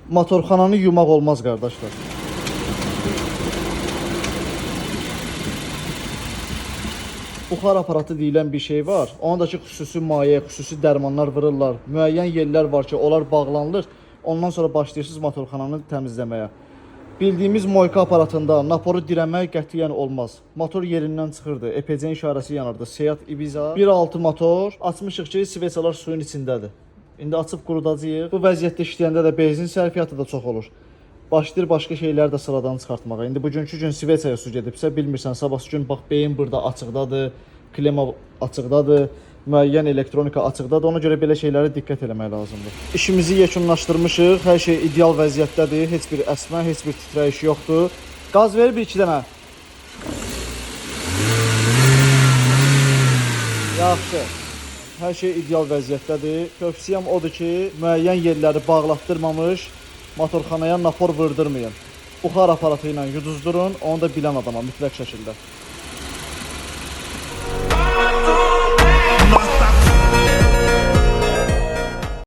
Motorxananı yumaq olmaz qardaşlar. Buxar aparatı deyilən bir şey var. Ondakı xüsusi maye, xüsusi dərmanlar vururlar. Müəyyən yerlər var ki, onlar bağlanılır. Ondan sonra başlayırsınız motorxananı təmizləməyə. Bildiyimiz moyka aparatında naporu dirəmək qətiyyən olmaz. Motor yerindən çıxırdı, EPC işarəsi yanırdı. Seat Ibiza 1.6 motor. Açmışıq ki, sveçalar suyun içindədir. İndi açıb qurudacağıq. Bu vəziyyətdə işləyəndə də benzin sərfiyyatı da çox olur. Başlayır başqa şeyləri də sıradan çıxartmağa. İndi bugünkü gün sveçaya su gedibsə, bilmirsən, sabahsı gün bax beyin burada açıqdadır, klima açıqdadır, müəyyən elektronika açıqdadır. Ona görə belə şeylərə diqqət eləmək lazımdır. İşimizi yekunlaşdırmışıq. Hər şey ideal vəziyyətdədir. Heç bir əsmə, heç bir titrəyiş yoxdur. Qaz ver bir iki dənə. Yaxşı. Hər şey ideal vəziyyətdədir. Tövsiyəm odur ki, müəyyən yerləri bağlatdırmamış, motorxanaya napor vurdurmayın. Buxar aparatı ilə yuduzdurun, onu da bilən adama mütləq şəkildə.